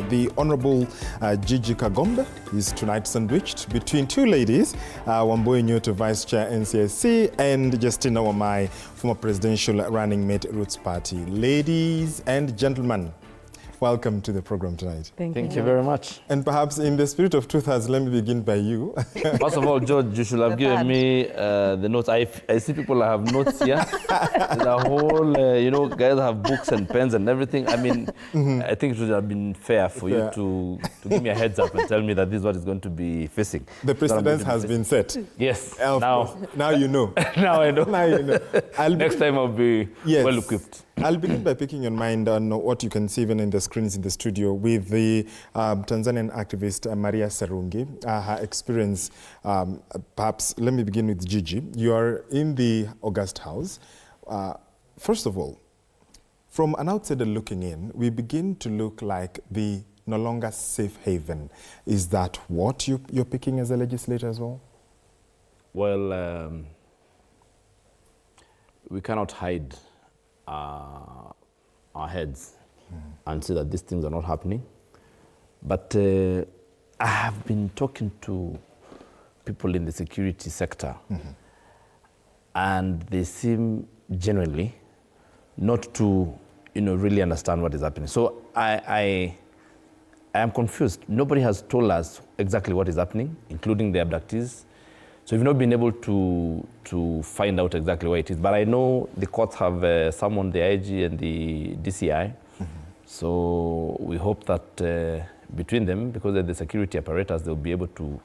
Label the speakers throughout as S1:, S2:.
S1: The Honorable Gigi Kagombe is tonight sandwiched between two ladies, Wambui Nyoto, Vice Chair NCIC, and Justina Wamai, former presidential running mate Roots Party. Ladies and gentlemen, welcome to the program tonight.
S2: Thank you very much.
S1: And perhaps in the spirit of 2000, let me begin by you.
S2: First of all, George, you should have given me the notes. I see people have notes here. The whole, guys have books and pens and everything. I mean, I think it would have been fair for you to give me a heads up and tell me that this is what is going to be facing.
S1: The precedence has been set.
S2: Yes.
S1: Now you know.
S2: Now I know.
S1: Now you know.
S2: Next time I'll be well equipped.
S1: I'll begin by picking your mind on what you can see even in the screens in the studio with the Tanzanian activist Maria Sarungi, her experience. Perhaps let me begin with Gigi. You are in the August House. First of all, from an outsider looking in, we begin to look like the no longer safe haven. Is that what you're picking as a legislator as well?
S2: Well, we cannot hide our heads and say that these things are not happening. But I have been talking to people in the security sector, and they seem genuinely not to really understand what is happening. So I am confused. Nobody has told us exactly what is happening, including the abductees. So we've not been able to find out exactly where it is. But I know the courts have summoned the IG and the DCI. So we hope that between them, because they're the security apparatus, they'll be able to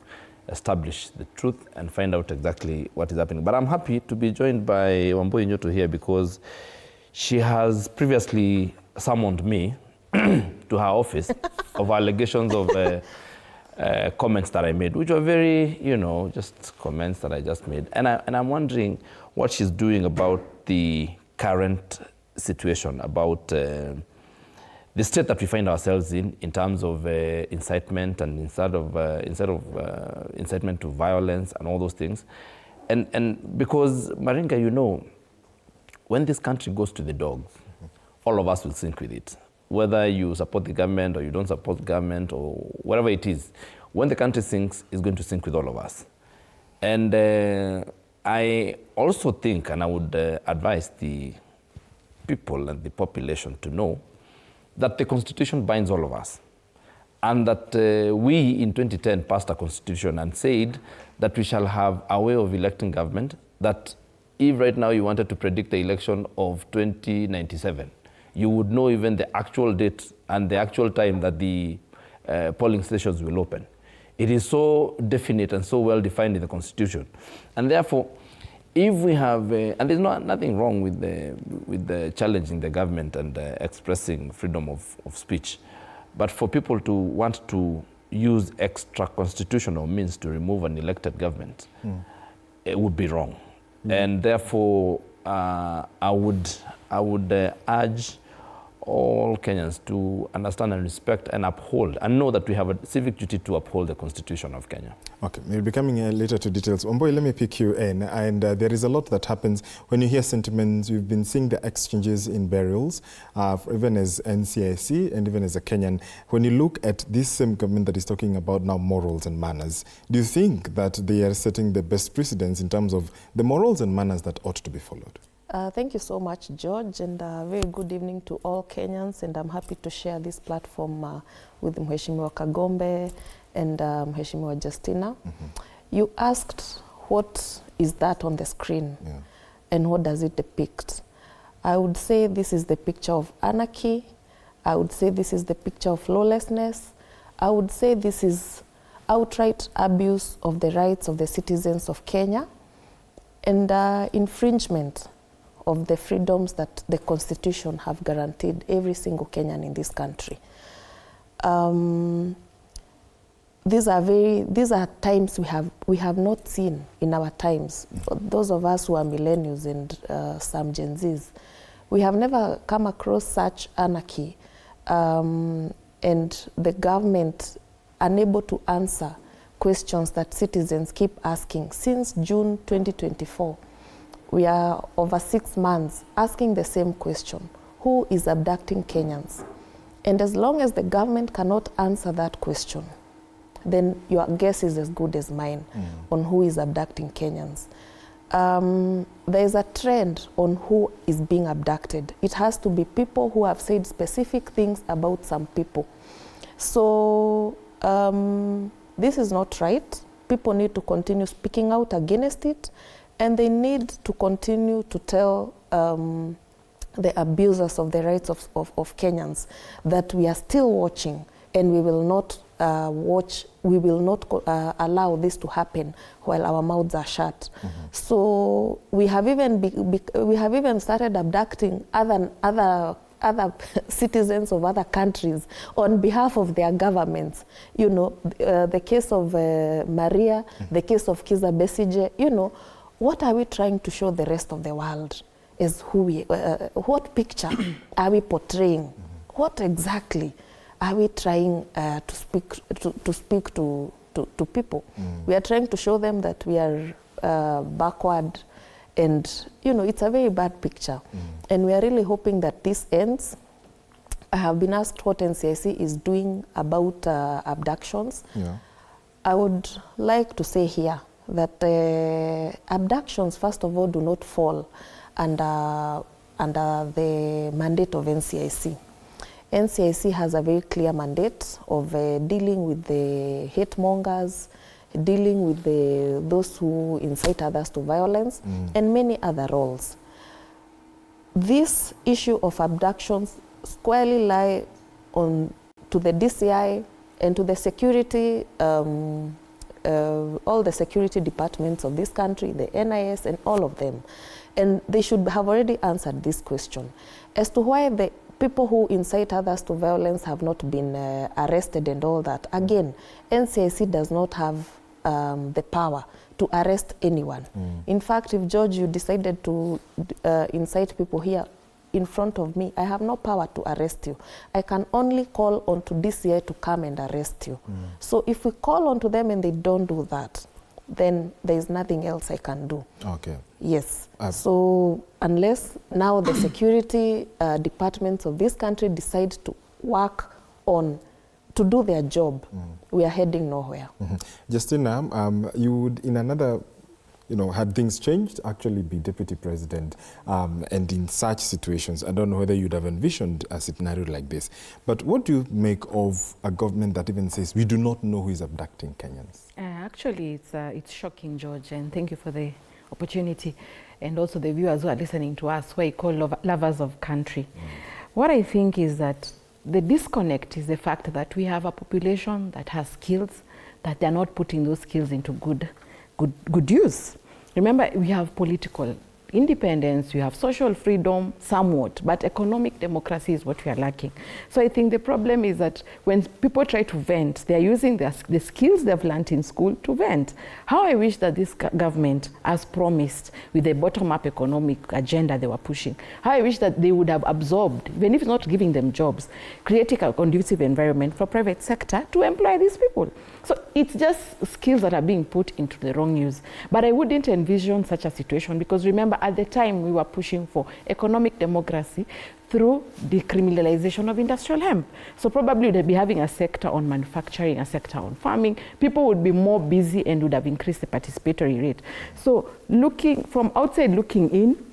S2: establish the truth and find out exactly what is happening. But I'm happy to be joined by Wambui Nyoto here because she has previously summoned me to her office of allegations of comments that I made, which were very, just comments that I just made. And I'm wondering what she's doing about the current situation, about the state that we find ourselves in terms of incitement and instead of incitement to violence and all those things. And because, Maringa, when this country goes to the dogs, all of us will sink with it. Whether you support the government or you don't support the government or whatever it is, when the country sinks, it's going to sink with all of us. And I also think, and I would advise the people and the population to know that the Constitution binds all of us. And that we in 2010 passed a Constitution and said that we shall have a way of electing government, that if right now you wanted to predict the election of 2097, you would know even the actual date and the actual time that the polling stations will open. It is so definite and so well defined in the Constitution. And therefore, if we have, and there's nothing wrong with the challenging the government and expressing freedom of speech, but for people to want to use extra constitutional means to remove an elected government, it would be wrong. And therefore, I would urge all Kenyans to understand and respect and uphold and know that we have a civic duty to uphold the Constitution of Kenya. Okay, we'll be coming later to details. Wambui, let me pick you in. And there is a lot that happens when you hear sentiments. We've been seeing the exchanges in burials, even as NCIC and even as a Kenyan. When you look at this same government that is talking about now morals and manners, do you think that they are setting the best precedents in terms of the morals and manners that ought to be followed?
S3: Thank you so much, George, and very good evening to all Kenyans, and I'm happy to share this platform with Mheshimiwa Kagombe and Mheshimiwa Justina. You asked what is that on the screen and what does it depict? I would say this is the picture of anarchy. I would say this is the picture of lawlessness. I would say this is outright abuse of the rights of the citizens of Kenya and infringement of the freedoms that the Constitution have guaranteed every single Kenyan in this country. These are times we have not seen in our times. Those of us who are millennials and some Gen Zs, we have never come across such anarchy, and the government unable to answer questions that citizens keep asking since June 2024. We are over 6 months asking the same question. Who is abducting Kenyans? And as long as the government cannot answer that question, then your guess is as good as mine on who is abducting Kenyans. There is a trend on who is being abducted. It has to be people who have said specific things about some people. So this is not right. People need to continue speaking out against it, and they need to continue to tell the abusers of the rights of Kenyans that we are still watching, and we will not allow this to happen while our mouths are shut. So we have even started abducting other citizens of other countries on behalf of their governments. You know, the case of Maria, the case of Kiza Besije. You know, what are we trying to show the rest of the world? Is who we, what picture are we portraying? What exactly are we trying to speak to people? We are trying to show them that we are backward, and you know, it's a very bad picture. And we are really hoping that this ends. I have been asked what NCIC is doing about abductions.
S1: Yeah.
S3: I would like to say here that abductions, first of all, do not fall under the mandate of NCIC. NCIC has a very clear mandate of dealing with the hate mongers, dealing with those who incite others to violence, and many other roles. This issue of abductions squarely lie to the DCI and to the security, all the security departments of this country, the NIS and all of them. And they should have already answered this question as to why the people who incite others to violence have not been arrested and all that. Again, NCIC does not have the power to arrest anyone. In fact, if George, you decided to incite people here in front of me, I have no power to arrest you. I can only call on to DCI to come and arrest you. So if we call on to them and they don't do that, then there is nothing else I can do.
S1: Okay.
S3: Yes. So unless now the security departments of this country decide to work on to do their job, we are heading nowhere.
S1: Justina, you would, in another, you know, had things changed, actually be deputy president, and in such situations, I don't know whether you'd have envisioned a scenario like this, but what do you make of a government that even says we do not know who is abducting Kenyans?
S4: Actually, it's shocking, George, and thank you for the opportunity, and also the viewers who are listening to us, who I call lovers of country. What I think is that the disconnect is the fact that we have a population that has skills, that they're not putting those skills into good use. Remember, we have political independence, we have social freedom somewhat, but economic democracy is what we are lacking. So I think the problem is that when people try to vent, they are using the skills they've learned in school to vent. How I wish that this government, as promised with the bottom-up economic agenda they were pushing, how I wish that they would have absorbed, even if not giving them jobs, creating a conducive environment for private sector to employ these people. So it's just skills that are being put into the wrong use. But I wouldn't envision such a situation, because remember, at the time we were pushing for economic democracy through decriminalization of industrial hemp. So probably they'd be having a sector on manufacturing, a sector on farming. People would be more busy and would have increased the participatory rate. So looking from outside looking in,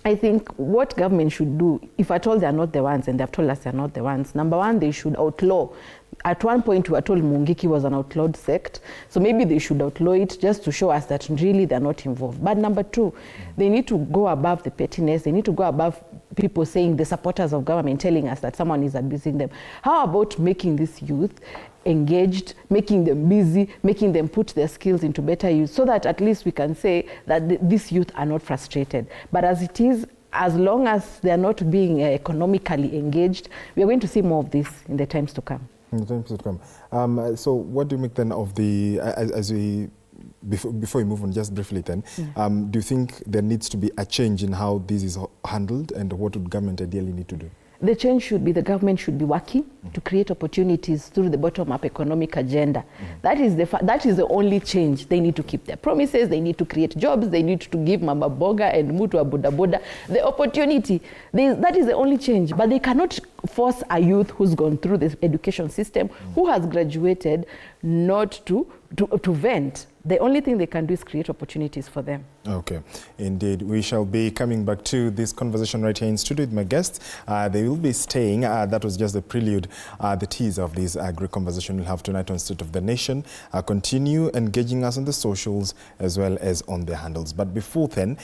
S4: I think what government should do, if at all they are not the ones, and they've told us they're not the ones, number one, they should outlaw. At one point, we were told Mungiki was an outlawed sect, so maybe they should outlaw it just to show us that really they're not involved. But number two, they need to go above the pettiness. They need to go above people saying, the supporters of government telling us that someone is abusing them. How about making this youth engaged, making them busy, making them put their skills into better use, so that at least we can say that these youth are not frustrated. But as it is, as long as they are not being economically engaged, we are going to see more of this in the times to come.
S1: In the times to come. So what do you make then of the, before we move on, just briefly then, do you think there needs to be a change in how this is handled, and what would government ideally need to do?
S4: the change should be the government should be working to create opportunities through the bottom-up economic agenda. That is the only change. They need to keep their promises. They need to create jobs. They need to give Mama Boga and Mutu Abuda Boda the opportunity. That is the only change. But they cannot force a youth who's gone through the education system, who has graduated, not to vent. The only thing they can do is create opportunities for them.
S1: Okay, indeed. We shall be coming back to this conversation right here in studio with my guests. They will be staying. That was just the prelude, the teaser of this great conversation we'll have tonight on State of the Nation. Continue engaging us on the socials as well as on the handles. But before then,